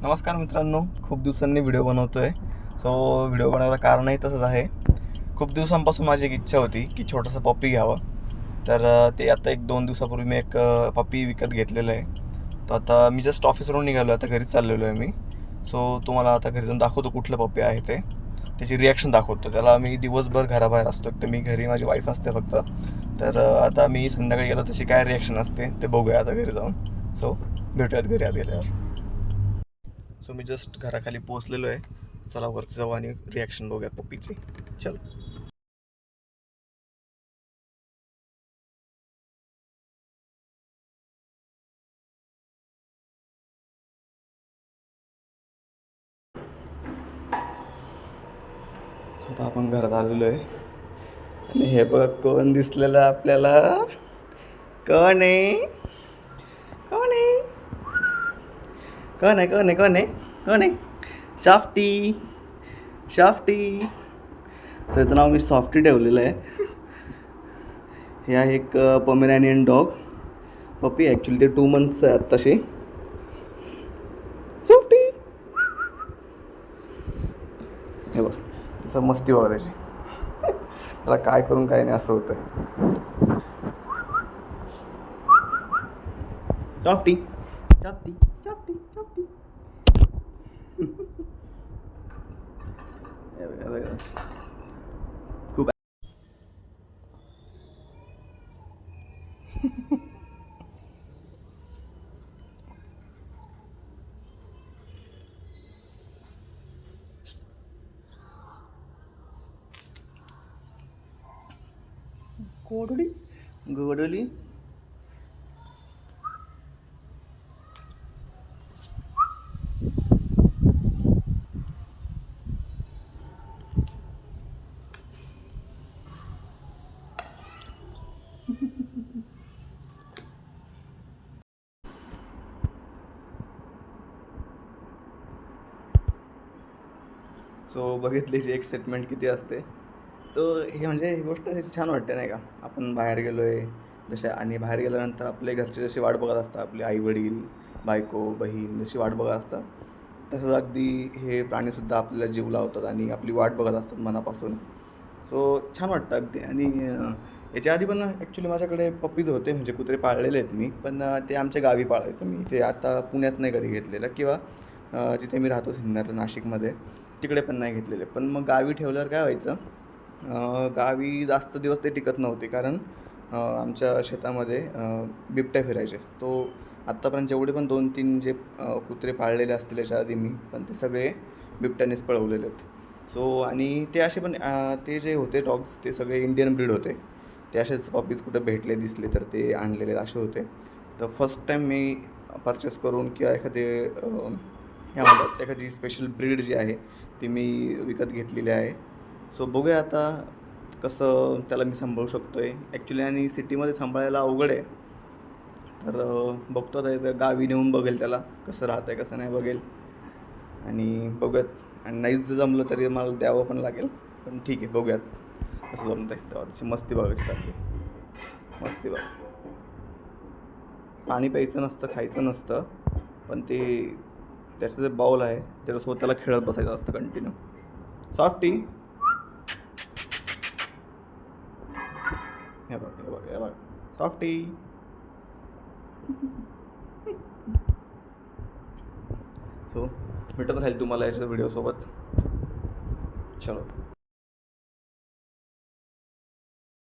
नमस्कार मित्रांनो, खूप दिवसांनी व्हिडिओ बनवतोय. व्हिडिओ बनवायला कारणही तसंच आहे. खूप दिवसांपासून माझी एक इच्छा होती की छोटंसं पप्पी घ्यावं. ते आता 1-2 दिवसापूर्वी मी एक पप्पी विकत घेतलेलं आहे. तो आता मी जस्ट ऑफिसवरून निघालो, आता घरी चाललेलो आहे मी. तुम्हाला आता घरी जाऊन दाखवतो कुठलं पप्पी आहे ते. त्याची रिॲक्शन दाखवतो. त्याला मी दिवसभर घराबाहेर असतो. एक तर मी घरी, माझी वाईफ असते फक्त. आता मी संध्याकाळी गेलो तशी काय रिॲक्शन असते ते बघूया आता घरी जाऊन. भेटूयात घरी आत गेल्यावर. मी जस्ट घराखाली पोहोचलेलो आहे. चला वरती जाऊ आणि रिॲक्शन बघूया पप्पीची. चल. आता आपण घरात आलेलो आहे आणि हे बघ कोण दिसलेलं आपल्याला. कोण आहे? कोण आहे? कोण आहे? कोण आहे? कोण आहे? कोण आहे? सॉफ्टी. सॉफ्टी. त्याचं नाव मी सॉफ्टी ठेवलेलं आहे. हे आहे एक पमेरानियन डॉग पप्पी. ॲक्च्युली ते 2 months आहे तशी. सॉफ्टी. हे बघ तसं मस्ती बघा त्याची. त्याला काय करून काय नाही असं होतं. सॉफ्टी. सॉफ्टी. सॉफ्टी. सॉफ्टी. खूप गोडली गोडली. बघितलीची एक्साइटमेंट किती असते. हे म्हणजे ही गोष्ट छान वाटते नाही का. आपण बाहेर गेलो आहे जसे, आणि बाहेर गेल्यानंतर आपले घरचे जशी वाट बघत असतात, आपले आई वडील, बायको, बहीण जशी वाट बघत असतात, तसंच अगदी हे प्राणीसुद्धा आपल्याला जीव लावतात आणि आपली वाट बघत असतात मनापासून. छान वाटतं अगदी. आणि याच्या आधी पण ॲक्च्युली माझ्याकडे पप्पीज होते, म्हणजे कुत्रे पाळलेले आहेत मी. पण ते आमच्या गावी पाळायचं मी. ते आता पुण्यात नाही कधी घेतलेलं, किंवा जिथे मी राहतो सिन्नरला, नाशिकमध्ये, तिकडे पण नाही घेतलेले. पण मग गावी ठेवल्यावर काय व्हायचं, गावी जास्त दिवस ते टिकत नव्हते, कारण आमच्या शेतामध्ये बिबट्या फिरायचे. आत्तापर्यंत जेवढे पण 2-3 जे कुत्रे पाळलेले असतील याच्या आधी मी, पण ते सगळे बिबट्यानेच पळवलेले आहेत. आणि ते असे पण ते जे होते डॉग्स ते सगळे इंडियन ब्रीड होते. ते असेच पपीज कुठे भेटले दिसले तर ते आणलेले असे होते. फर्स्ट टाईम मी परचेस करून किंवा ह्या म्हणतात एखादी स्पेशल ब्रीड जी आहे ती मी विकत घेतलेली आहे. बघूया आता कसं त्याला मी सांभाळू शकतो आहे ॲक्च्युली. आणि सिटीमध्ये सांभाळायला अवघड आहे. बघतो आता इथं गावी नेऊन बघेल त्याला कसं राहतं आहे कसं नाही बघेल, आणि बघूयात. आणि नाहीच जर जमलं तरी मला द्यावं पण लागेल. पण ठीक आहे, बघूयात कसं जमतं आहे. तेव्हा त्याची मस्ती बघायची सारखी. मस्ती बघ. पाणी प्यायचं नसतं, खायचं नसतं, पण त्याचं जे बाऊल आहे त्याच्यासोबत त्याला खेळत बसायचं असतं कंटिन्यू. सॉफ्टी. हे बघ हे बघ हे बघ सॉफ्टी. भेटत राहील तुम्हाला याच्या व्हिडिओसोबत. चलो.